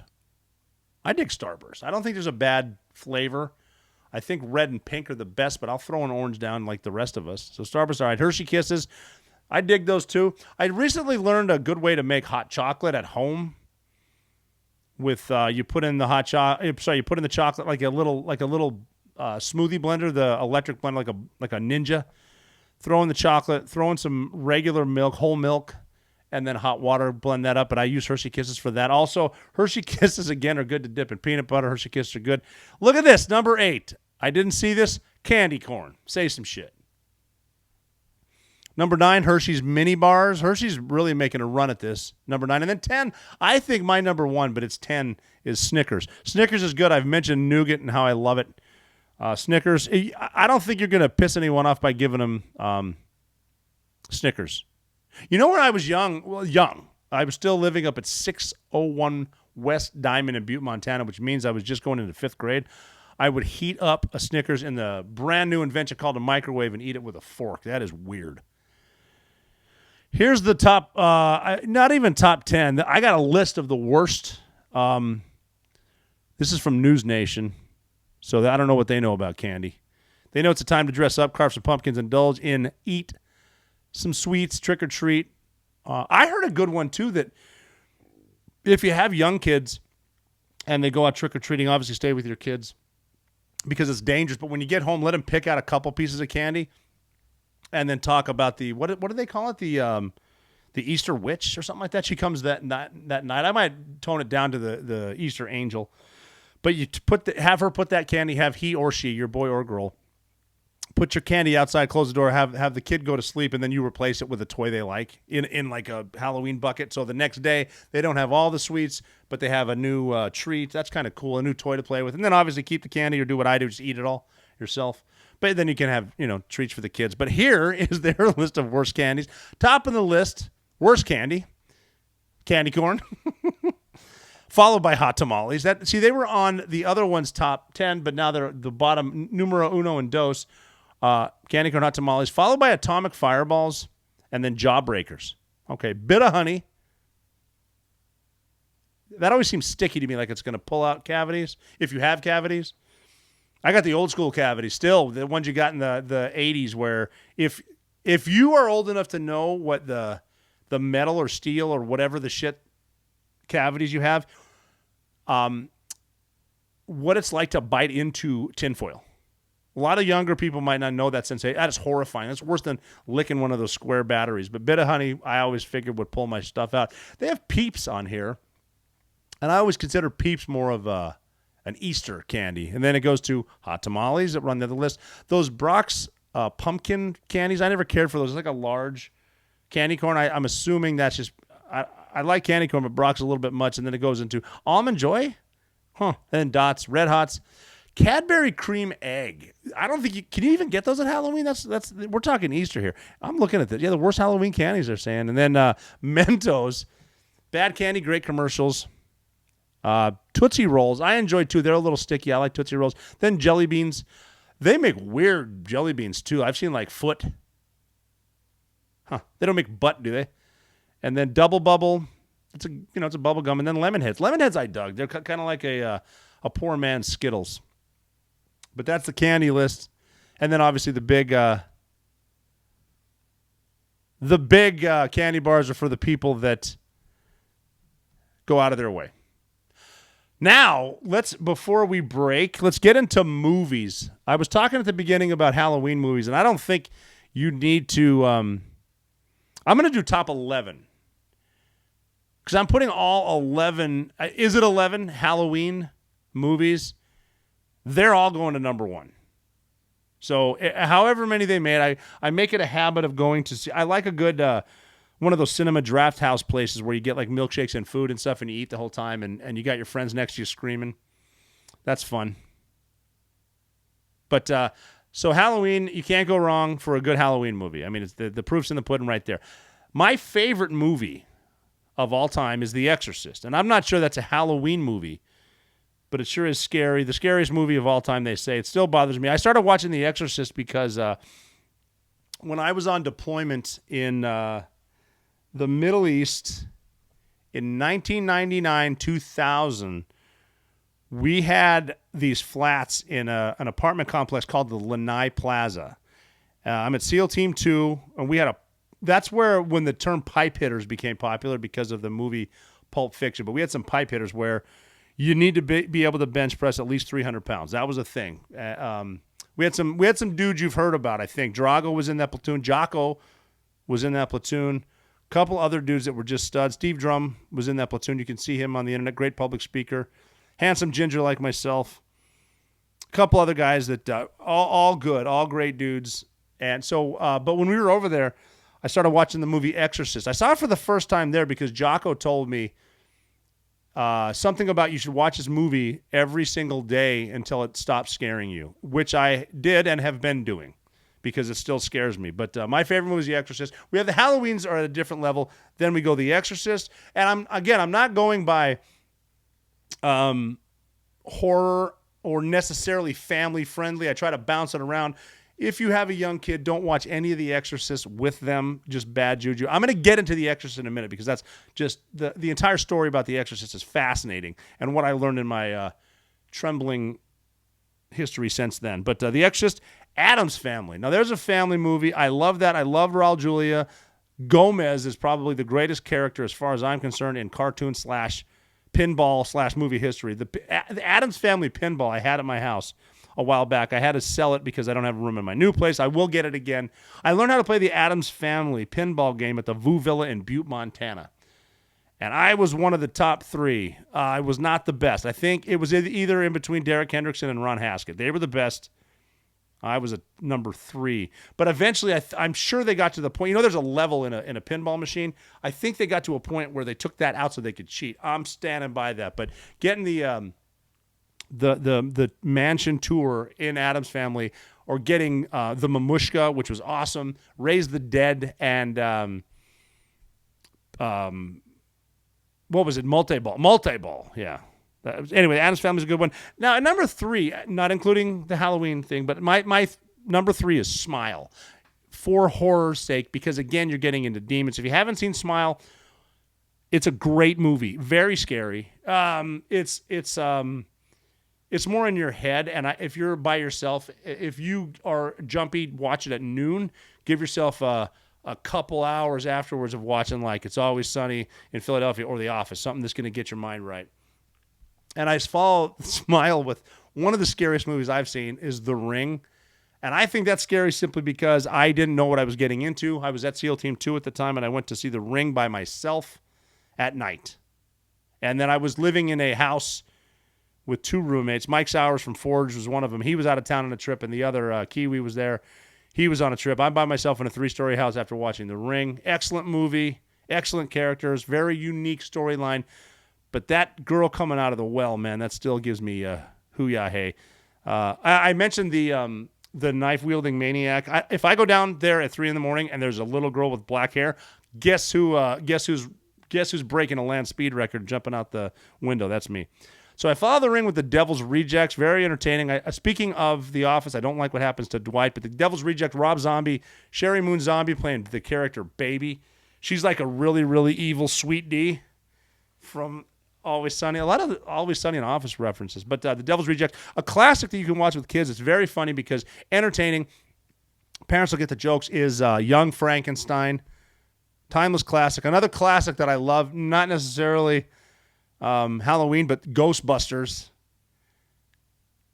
[SPEAKER 11] I dig Starburst. I don't think there's a bad flavor. I think red and pink are the best, but I'll throw an orange down like the rest of us. So Starburst, all right. Hershey Kisses, I dig those too. I recently learned a good way to make hot chocolate at home. With you put in the you put in the chocolate like a little smoothie blender, the electric blender, like a Ninja. Throw in the chocolate, throw in some regular milk, whole milk, and then hot water. Blend that up. But I use Hershey Kisses for that. Also, Hershey Kisses again are good to dip in peanut butter. Hershey Kisses are good. Look at this, number 8. I didn't see this. Candy corn. Say some shit. Number 9, Hershey's mini bars. Hershey's really making a run at this. Number 9. And then 10, I think my number 1, but it's 10, is Snickers. Snickers is good. I've mentioned nougat and how I love it. Snickers. I don't think you're going to piss anyone off by giving them Snickers. You know, when I was young, I was still living up at 601 West Diamond in Butte, Montana, which means I was just going into 5th grade. I would heat up a Snickers in the brand new invention called a microwave and eat it with a fork. That is weird. Here's the top, not even top 10. I got a list of the worst. This is from News Nation, so I don't know what they know about candy. They know it's a time to dress up, carve some pumpkins, indulge in, eat some sweets, trick or treat. I heard a good one, too, that if you have young kids and they go out trick or treating, obviously stay with your kids because it's dangerous. But when you get home, let them pick out a couple pieces of candy. And then talk about the what do they call it, the Easter witch or something like that. She comes that night. I might tone it down to the Easter angel, but you have her put that candy. Have he or she, your boy or girl, put your candy outside, close the door, have the kid go to sleep, and then you replace it with a toy they like in like a Halloween bucket. So the next day they don't have all the sweets, but they have a new treat. That's kind of cool, a new toy to play with. And then obviously keep the candy or do what I do, just eat it all yourself. But then you can have, treats for the kids. But here is their list of worst candies. Top of the list, worst candy corn. followed by hot tamales. They were on the other one's top 10, but now they're the bottom, numero uno and dos. Candy corn hot tamales, followed by atomic fireballs, and then jawbreakers. Okay, bit of honey. That always seems sticky to me, like it's going to pull out cavities, if you have cavities. I got the old school cavities still, the ones you got in the 80s, where if you are old enough to know what the metal or steel or whatever the shit cavities you have, what it's like to bite into tinfoil. A lot of younger people might not know that sensation. That is horrifying. That's worse than licking one of those square batteries. But bit of honey, I always figured would pull my stuff out. They have Peeps on here, and I always consider Peeps more of an Easter candy. And then it goes to hot tamales that run the other list. Those Brock's pumpkin candies, I never cared for those. It's like a large candy corn. I'm assuming that's just I like candy corn, but Brock's a little bit much. And then it goes into Almond Joy, and then Dots, Red Hots, Cadbury cream egg. I don't think can you even get those at Halloween? That's we're talking Easter here. I'm looking at this. Yeah, the worst Halloween candies they're saying. And then Mentos, bad candy, great commercials. Tootsie Rolls, I enjoy too. They're a little sticky. I like Tootsie Rolls. Then jelly beans. They make weird jelly beans too. I've seen like foot. They don't make butt, do they? And then Double Bubble. It's a bubble gum. And then Lemonheads. Lemonheads I dug. They're kind of like a poor man's Skittles. But that's the candy list. And then obviously the big candy bars are for the people that go out of their way. Now, before we break, let's get into movies. I was talking at the beginning about Halloween movies, and I don't think you need to I'm going to do top 11. Because I'm putting all 11, is it 11 Halloween movies? They're all going to number one. So however many they made, I make it a habit of going to see. I like a good one of those cinema draft house places where you get like milkshakes and food and stuff and you eat the whole time and you got your friends next to you screaming. That's fun. But so Halloween, you can't go wrong for a good Halloween movie. I mean, it's the proof's in the pudding right there. My favorite movie of all time is The Exorcist. And I'm not sure that's a Halloween movie, but it sure is scary. The scariest movie of all time, they say. It still bothers me. I started watching The Exorcist because when I was on deployment in the Middle East in 1999, 2000, we had these flats in an apartment complex called the Lanai Plaza. I'm at SEAL Team 2, and that's where when the term pipe hitters became popular because of the movie Pulp Fiction. But we had some pipe hitters where you need to be able to bench press at least 300 pounds. That was a thing. We had some dudes you've heard about, I think. Drago was in that platoon. Jocko was in that platoon. A couple other dudes that were just studs. Steve Drum was in that platoon. You can see him on the internet. Great public speaker. Handsome ginger like myself. A couple other guys that all good, all great dudes. And so, but when we were over there, I started watching the movie Exorcist. I saw it for the first time there because Jocko told me something about you should watch this movie every single day until it stops scaring you, which I did and have been doing because it still scares me. But my favorite movie is The Exorcist. We have the Halloweens are at a different level. Then we go The Exorcist. And I'm not going by horror or necessarily family friendly. I try to bounce it around. If you have a young kid, don't watch any of The Exorcist with them. Just bad juju. I'm going to get into The Exorcist in a minute because that's just the entire story about The Exorcist is fascinating and what I learned in my trembling history since then. But The Exorcist, Addams Family. Now, there's a family movie. I love that. I love Raul Julia. Gomez is probably the greatest character as far as I'm concerned in cartoon / pinball / movie history. The Addams Family pinball I had at my house a while back. I had to sell it because I don't have room in my new place. I will get it again. I learned how to play the Addams Family pinball game at the Voo Villa in Butte, Montana. And I was one of the top 3. I was not the best. I think it was either in between Derek Hendrickson and Ron Haskett. They were the best. I was a number 3. But eventually, I'm sure they got to the point. You know, there's a level in a pinball machine. I think they got to a point where they took that out so they could cheat. I'm standing by that. But getting the mansion tour in Addams Family, or getting the Mamushka, which was awesome, Raise the Dead, and what was it? Multi-ball. Yeah. Anyway, Addams Family's a good one. Now, at number 3, not including the Halloween thing, but my number 3 is Smile, for horror's sake, because again, you're getting into demons. If you haven't seen Smile, it's a great movie, very scary. It's more in your head, and if you're by yourself, if you are jumpy, watch it at noon. Give yourself a couple hours afterwards of watching, like It's Always Sunny in Philadelphia or The Office, something that's going to get your mind right. And I follow Smile with one of the scariest movies I've seen is The Ring. And I think that's scary simply because I didn't know what I was getting into. I was at SEAL Team 2 at the time, and I went to see The Ring by myself at night. And then I was living in a house with 2 roommates. Mike Sowers from Forge was one of them. He was out of town on a trip, and the other, Kiwi, was there. He was on a trip. I'm by myself in a 3-story house after watching The Ring. Excellent movie, excellent characters, very unique storyline. But that girl coming out of the well, man, that still gives me hoo-yah-hey. I mentioned the knife-wielding maniac. If I go down there at 3 in the morning and there's a little girl with black hair, guess who's breaking a land speed record jumping out the window? That's me. So I follow The Ring with The Devil's Rejects. Very entertaining. Speaking of The Office, I don't like what happens to Dwight, but The Devil's Reject, Rob Zombie, Sherry Moon Zombie playing the character Baby. She's like a really, really evil Sweet D from Always Sunny. A lot of Always Sunny and Office references. But The Devil's Reject, a classic that you can watch with kids. It's very funny because entertaining. Parents will get the jokes. Is Young Frankenstein. Timeless classic. Another classic that I love, not necessarily Halloween, but Ghostbusters.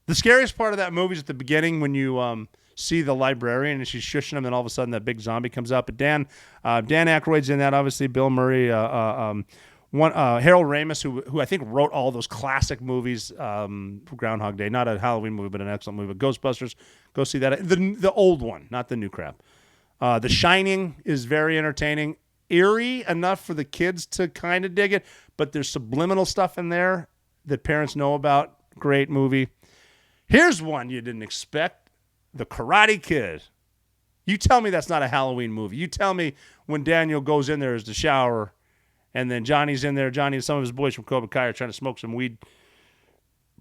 [SPEAKER 11] The scariest part of that movie is at the beginning when you see the librarian and she's shushing him, and all of a sudden that big zombie comes up. But Dan Aykroyd's in that, obviously. Bill Murray, Harold Ramis, who I think wrote all those classic movies, Groundhog Day, not a Halloween movie, but an excellent movie. But Ghostbusters, go see that. The old one, not the new crap. The Shining is very entertaining. Eerie enough for the kids to kind of dig it, but there's subliminal stuff in there that parents know about. Great movie. Here's one you didn't expect. The Karate Kid. You tell me that's not a Halloween movie. You tell me when Daniel goes in there as the shower, and then Johnny's in there. Johnny and some of his boys from Cobra Kai are trying to smoke some weed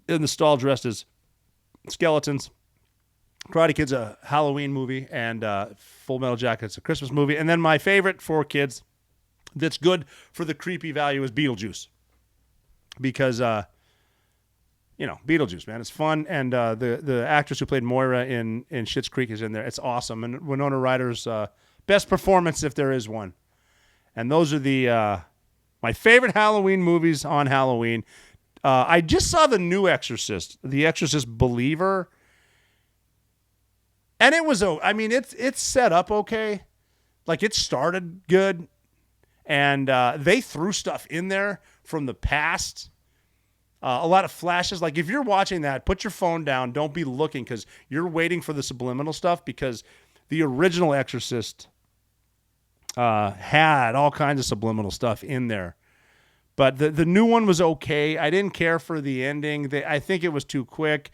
[SPEAKER 11] in the stall dressed as skeletons. Karate Kid's a Halloween movie, and Full Metal Jacket's a Christmas movie. And then my favorite for kids that's good for the creepy value is Beetlejuice. Because, Beetlejuice, man. It's fun, and the actress who played Moira in Schitt's Creek is in there. It's awesome. And Winona Ryder's best performance, if there is one. And those are my favorite Halloween movies on Halloween. I just saw the new Exorcist, The Exorcist Believer. And it was, it's set up okay. Like, it started good. And they threw stuff in there from the past. A lot of flashes. Like, if you're watching that, put your phone down. Don't be looking, because you're waiting for the subliminal stuff, because the original Exorcist had all kinds of subliminal stuff in there. But the new one was okay. I didn't care for the ending. I think it was too quick.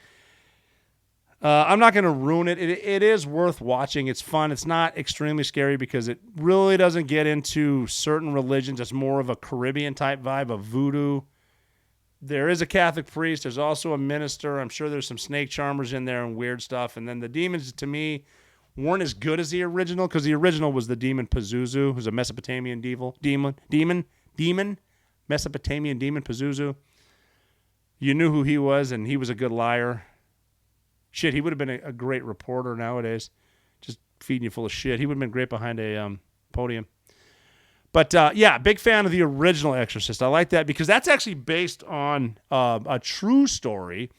[SPEAKER 11] I'm not going to ruin it. It is worth watching. It's fun. It's not extremely scary because it really doesn't get into certain religions. It's more of a Caribbean-type vibe of voodoo. There is a Catholic priest. There's also a minister. I'm sure there's some snake charmers in there and weird stuff. And then the demons, to me, weren't as good as the original, because the original was the demon Pazuzu, who's a Mesopotamian demon, Mesopotamian demon Pazuzu. You knew who he was, and he was a good liar. Shit, he would have been a great reporter nowadays, just feeding you full of shit. He would have been great behind a podium. But, big fan of the original Exorcist. I like that because that's actually based on a true story,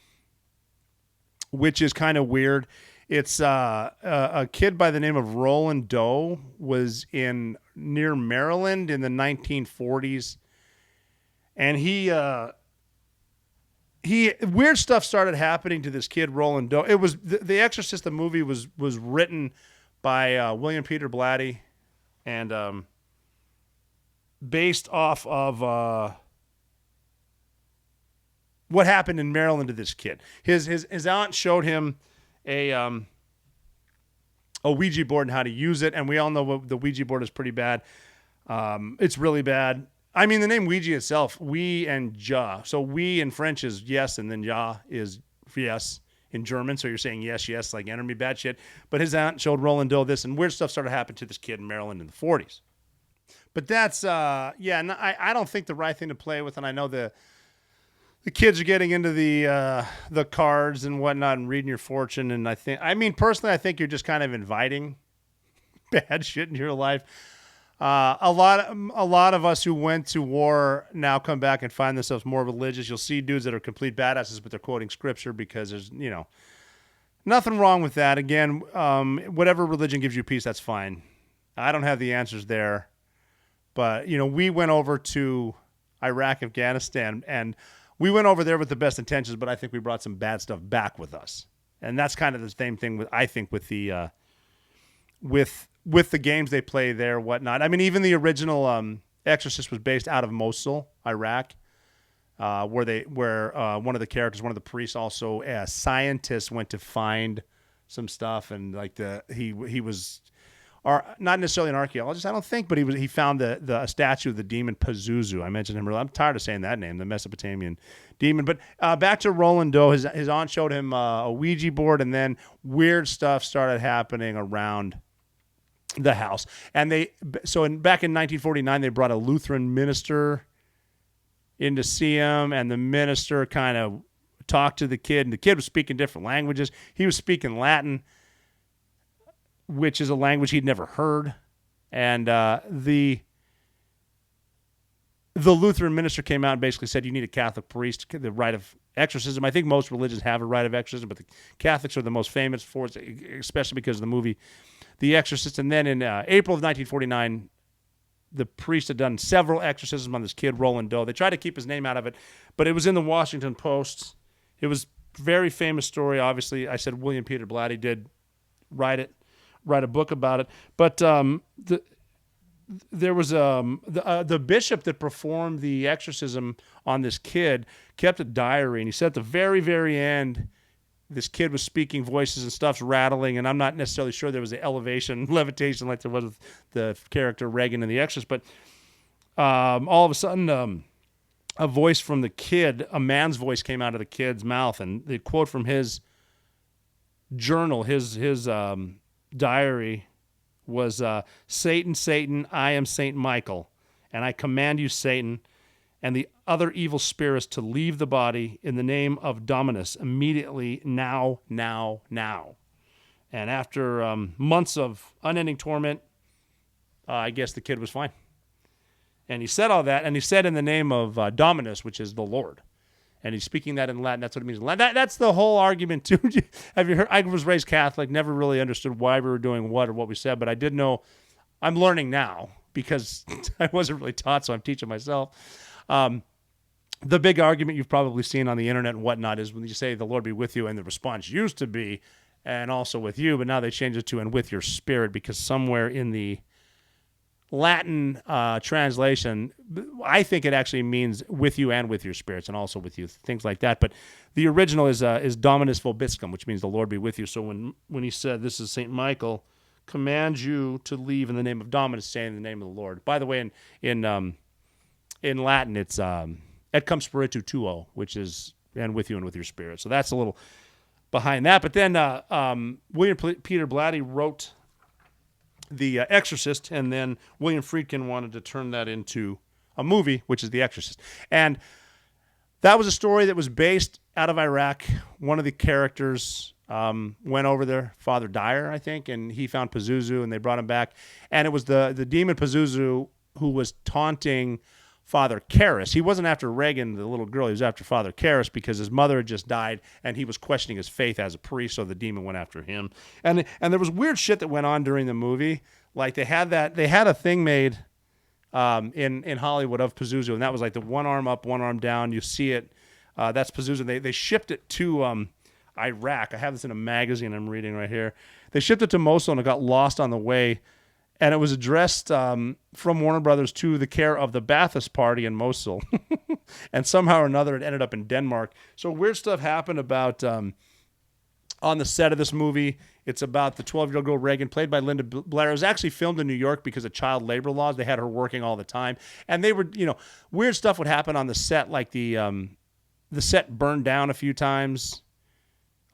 [SPEAKER 11] which is kind of weird. It's a kid by the name of Roland Doe was near Maryland in the 1940s, and he weird stuff started happening to this kid, Roland Doe. It was the Exorcist. The movie was written by William Peter Blatty, and based off of what happened in Maryland to this kid. His aunt showed him a Ouija board and how to use it, and we all know the Ouija board is pretty bad. It's really bad. I mean, the name Ouija itself, we and ja. So we in French is yes, and then ja is yes in German. So you're saying yes, yes, like enter me bad shit. But his aunt showed Roland Doe this, and weird stuff started happening to this kid in Maryland in the 40s. But that's, I don't think the right thing to play with, and I know the kids are getting into the cards and whatnot and reading your fortune, and personally, I think you're just kind of inviting bad shit in your life. A lot of us who went to war now come back and find themselves more religious. You'll see dudes that are complete badasses, but they're quoting scripture because there's, nothing wrong with that. Again, whatever religion gives you peace, that's fine. I don't have the answers there. But, we went over to Iraq, Afghanistan, and we went over there with the best intentions, but I think we brought some bad stuff back with us. And that's kind of the same thing with the with the games they play there, whatnot. I mean, even the original Exorcist was based out of Mosul, Iraq, where one of the characters, one of the priests, also a scientist, went to find some stuff, and like he was not necessarily an archaeologist, I don't think, but he found the statue of the demon Pazuzu. I mentioned him earlier. I'm tired of saying that name, the Mesopotamian demon. But back to Roland Doe, his aunt showed him a Ouija board, and then weird stuff started happening around the house. And back in 1949, they brought a Lutheran minister in to see him, and the minister kind of talked to the kid, and the kid was speaking different languages. He was speaking Latin, which is a language he'd never heard. And the Lutheran minister came out and basically said, you need a Catholic priest, the rite of exorcism. I think most religions have a rite of exorcism, but the Catholics are the most famous for it, especially because of the movie The Exorcist. And then in April of 1949, the priest had done several exorcisms on this kid, Roland Doe. They tried to keep his name out of it, but it was in the Washington Post. It was a very famous story. Obviously, I said William Peter Blatty did write a book about it. But there was the bishop that performed the exorcism on this kid kept a diary, and he said at the very, very end, this kid was speaking voices and stuff's rattling, and I'm not necessarily sure there was an levitation like there was with the character Reagan in The Exorcist, but all of a sudden a voice from the kid, a man's voice, came out of the kid's mouth, and the quote from his journal, his diary was, Satan, Satan, I am Saint Michael, and I command you, Satan, and the other evil spirits to leave the body in the name of Dominus immediately, now, now, now. And after months of unending torment, I guess the kid was fine. And he said all that, and he said in the name of Dominus, which is the Lord. And he's speaking that in Latin. That's what it means in Latin. That's the whole argument, too. Have you heard? I was raised Catholic, never really understood why we were doing what or what we said, but I did know. I'm learning now because I wasn't really taught, so I'm teaching myself. The big argument you've probably seen on the internet and whatnot is when you say the Lord be with you, and the response used to be, and also with you, but now they changed it to, and with your spirit, because somewhere in the Latin translation, I think it actually means with you and with your spirits, and also with you, things like that. But the original is Dominus vobiscum, which means the Lord be with you. So when he said, this is St. Michael, commands you to leave in the name of Dominus, saying in the name of the Lord. By the way, in Latin, it's et cum spiritu tuo, which is and with you and with your spirit. So that's a little behind that. But then William Peter Blatty wrote The Exorcist, and then William Friedkin wanted to turn that into a movie, which is The Exorcist. And that was a story that was based out of Iraq. One of the characters went over there, Father Dyer, I think, and he found Pazuzu, and they brought him back. And it was the demon Pazuzu who was taunting Father Karras. He wasn't after Reagan, the little girl. He was after Father Karras because his mother had just died, and he was questioning his faith as a priest, so the demon went after him. And there was weird shit that went on during the movie. Like they had a thing made in Hollywood of Pazuzu, and that was like the one arm up, one arm down. You see it. That's Pazuzu. They shipped it to Iraq. I have this in a magazine I'm reading right here. They shipped it to Mosul, and it got lost on the way. And it was addressed from Warner Brothers to the care of the Ba'athist Party in Mosul. And somehow or another, it ended up in Denmark. So weird stuff happened about on the set of this movie. It's about the 12-year-old girl Reagan, played by Linda Blair. It was actually filmed in New York because of child labor laws. They had her working all the time. And they were, weird stuff would happen on the set, like the set burned down a few times.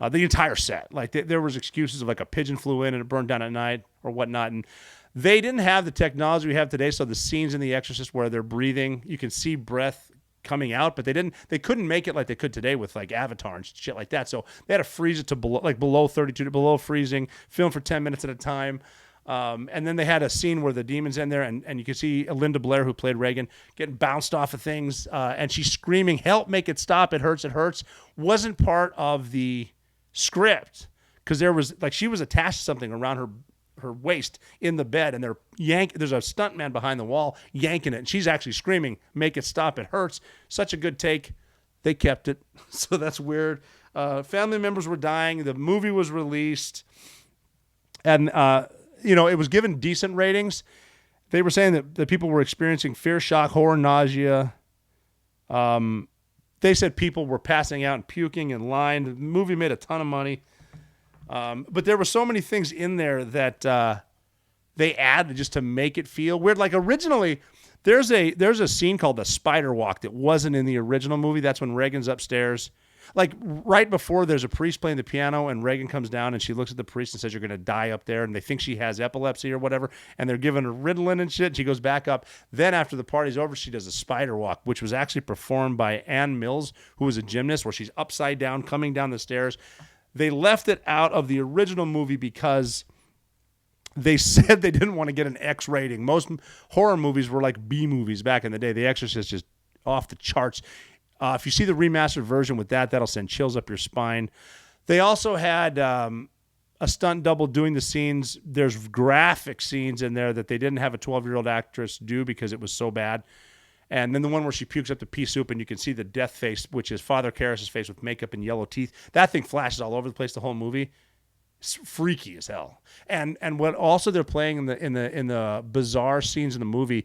[SPEAKER 11] The entire set. Like there was excuses of like a pigeon flew in and it burned down at night or whatnot. And they didn't have the technology we have today. So the scenes in The Exorcist where they're breathing, you can see breath coming out, but they couldn't make it like they could today with like Avatar and shit like that. So they had to freeze it to below 32, below freezing, film for 10 minutes at a time. And then they had a scene where the demon's in there and you can see Linda Blair, who played Reagan, getting bounced off of things. And she's screaming, "Help, make it stop. It hurts. It hurts." Wasn't part of the script because she was attached to something around her waist in the bed, and there's a stuntman behind the wall yanking it, and she's actually screaming, "Make it stop, it hurts." Such a good take. They kept it. So that's weird. Family members were dying. The movie was released, and it was given decent ratings. They were saying that the people were experiencing fear, shock, horror, nausea. They said people were passing out and puking and lying. The movie made a ton of money. But there were so many things in there that they added just to make it feel weird. Like originally, there's a scene called the spider walk that wasn't in the original movie. That's when Reagan's upstairs. Like right before, there's a priest playing the piano, and Reagan comes down and she looks at the priest and says, "You're going to die up there." And they think she has epilepsy or whatever, and they're giving her Ritalin and shit. And she goes back up. Then after the party's over, she does a spider walk, which was actually performed by Ann Mills, who was a gymnast, where she's upside down coming down the stairs. They left it out of the original movie because they said they didn't want to get an X rating. Most horror movies were like B movies back in the day. The Exorcist is off the charts. If you see the remastered version with that'll send chills up your spine. They also had a stunt double doing the scenes. There's graphic scenes in there that they didn't have a 12-year-old actress do because it was so bad. And then the one where she pukes up the pea soup and you can see the death face, which is Father Karras' face with makeup and yellow teeth. That thing flashes all over the place the whole movie. It's freaky as hell. And what also they're playing in the bizarre scenes in the movie,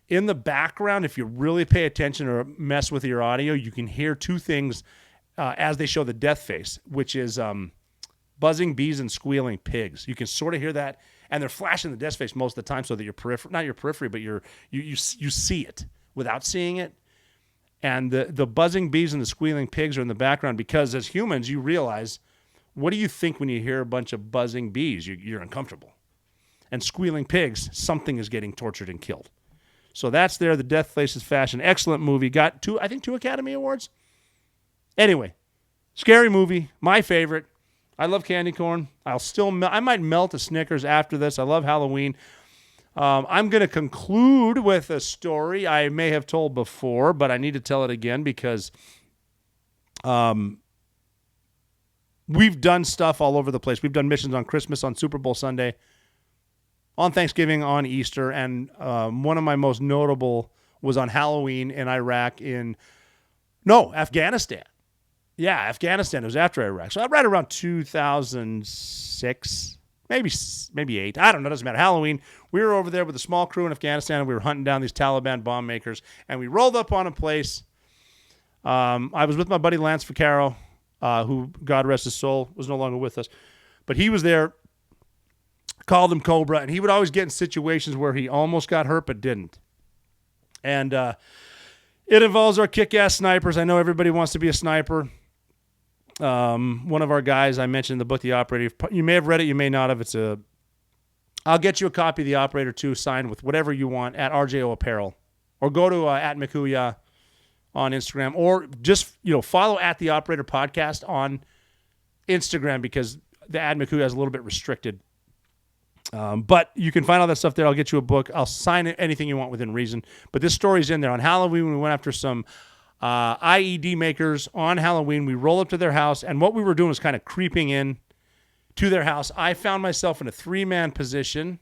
[SPEAKER 11] in the background, if you really pay attention or mess with your audio, you can hear two things as they show the death face, which is buzzing bees and squealing pigs. You can sort of hear that, and they're flashing the death face most of the time so that not your periphery, but you see it without seeing it. And the buzzing bees and the squealing pigs are in the background because as humans, you realize, what do you think when you hear a bunch of buzzing bees? You're uncomfortable. And squealing pigs, something is getting tortured and killed. So that's there. The Death Faces Fashion. Excellent movie. Got two Academy Awards. Anyway, scary movie. My favorite. I love candy corn. I might melt a Snickers after this. I love Halloween. I'm going to conclude with a story I may have told before, but I need to tell it again because we've done stuff all over the place. We've done missions on Christmas, on Super Bowl Sunday, on Thanksgiving, on Easter, and one of my most notable was on Halloween in Afghanistan. Yeah, Afghanistan. It was after Iraq. So right around 2006, maybe 8. I don't know. It doesn't matter. Halloween, we were over there with a small crew in Afghanistan, and we were hunting down these Taliban bomb makers, and we rolled up on a place. I was with my buddy Lance Vaccaro, who, God rest his soul, was no longer with us. But he was there, called him Cobra, and he would always get in situations where he almost got hurt but didn't. And it involves our kick-ass snipers. I know everybody wants to be a sniper. One of our guys I mentioned in the book, The Operator, you may have read it, you may not have. I'll get you a copy of The Operator 2 signed with whatever you want at RJO Apparel, or go to at Mikuya on Instagram, or just follow at The Operator Podcast on Instagram because the ad Mikuya is a little bit restricted. But you can find all that stuff there. I'll get you a book. I'll sign anything you want within reason. But this story's in there. On Halloween, we went after some IED makers on Halloween. We roll up to their house, and what we were doing was kind of creeping in to their house. I found myself in a 3-man position,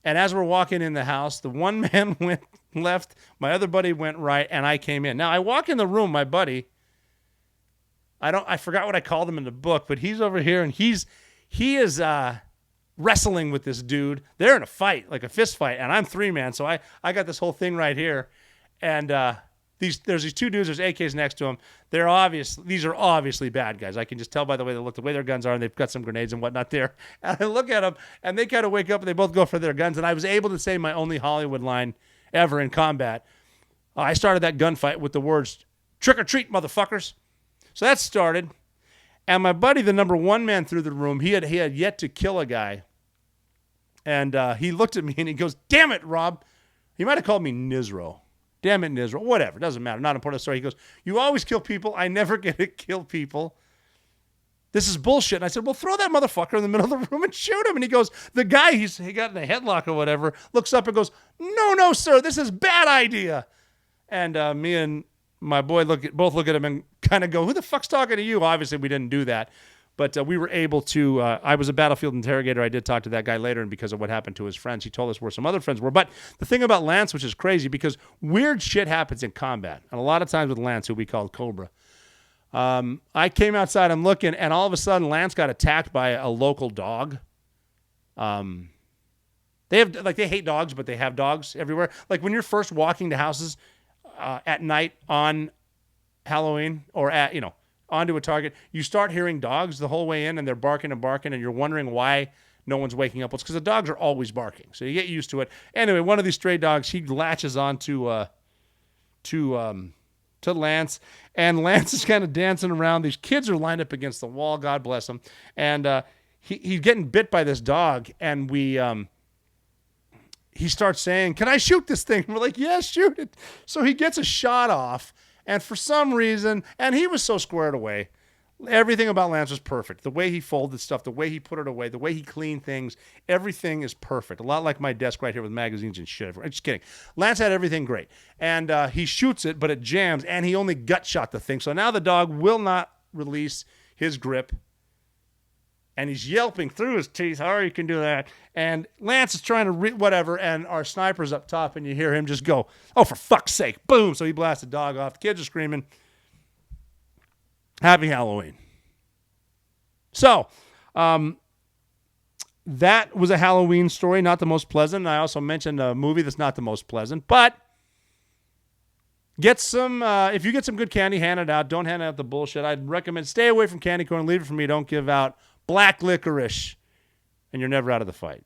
[SPEAKER 11] and as we're walking in the house, the one man went left, my other buddy went right, and I came in. Now, I walk in the room, my buddy, I forgot what I called him in the book, but he's over here, and he is wrestling with this dude. They're in a fight, like a fist fight, and I'm 3-man, so I got this whole thing right here, and There's these two dudes. There's AKs next to them. These are obviously bad guys. I can just tell by the way they look, the way their guns are, and they've got some grenades and whatnot there. And I look at them, and they kind of wake up, and they both go for their guns. And I was able to say my only Hollywood line ever in combat. I started that gunfight with the words, "Trick or treat, motherfuckers." So that started. And my buddy, the number one man through the room, he had yet to kill a guy. And he looked at me, and he goes, "Damn it, Rob." He might have called me Nizro. Damn it, Nizro. Whatever. Doesn't matter. Not important story. He goes, "You always kill people. I never get to kill people. This is bullshit." And I said, "Well, throw that motherfucker in the middle of the room and shoot him." And he goes, the guy he got in a headlock or whatever, looks up and goes, No, sir. This is a bad idea." And me and my boy both look at him and kind of go, "Who the fuck's talking to you?" Obviously, we didn't do that. But we were able to, I was a battlefield interrogator. I did talk to that guy later, and because of what happened to his friends, he told us where some other friends were. But the thing about Lance, which is crazy, because weird shit happens in combat. And a lot of times with Lance, who we called Cobra. I came outside, I'm looking, and all of a sudden, Lance got attacked by a local dog. They hate dogs, but they have dogs everywhere. Like when you're first walking to houses at night on Halloween or onto a target, you start hearing dogs the whole way in, and they're barking and barking, and you're wondering why no one's waking up. Well, it's because the dogs are always barking, so you get used to it. Anyway, one of these stray dogs, he latches on to Lance, and Lance is kind of dancing around. These kids are lined up against the wall, God bless them, and he's getting bit by this dog, and he starts saying, "Can I shoot this thing?" And we're like, "Yeah, shoot it." So he gets a shot off. And for some reason, and he was so squared away, everything about Lance was perfect. The way he folded stuff, the way he put it away, the way he cleaned things, everything is perfect. A lot like my desk right here with magazines and shit. I'm just kidding. Lance had everything great. And he shoots it, but it jams, and he only gut shot the thing. So now the dog will not release his grip. And he's yelping through his teeth. "How you can do that?" And Lance is trying to whatever, and our sniper's up top, and you hear him just go, "Oh, for fuck's sake." Boom. So he blasts the dog off. The kids are screaming. Happy Halloween. So that was a Halloween story, not the most pleasant. And I also mentioned a movie that's not the most pleasant. But get some, if you get some good candy, hand it out. Don't hand out the bullshit. I'd recommend stay away from candy corn. Leave it for me. Don't give out black licorice, and you're never out of the fight.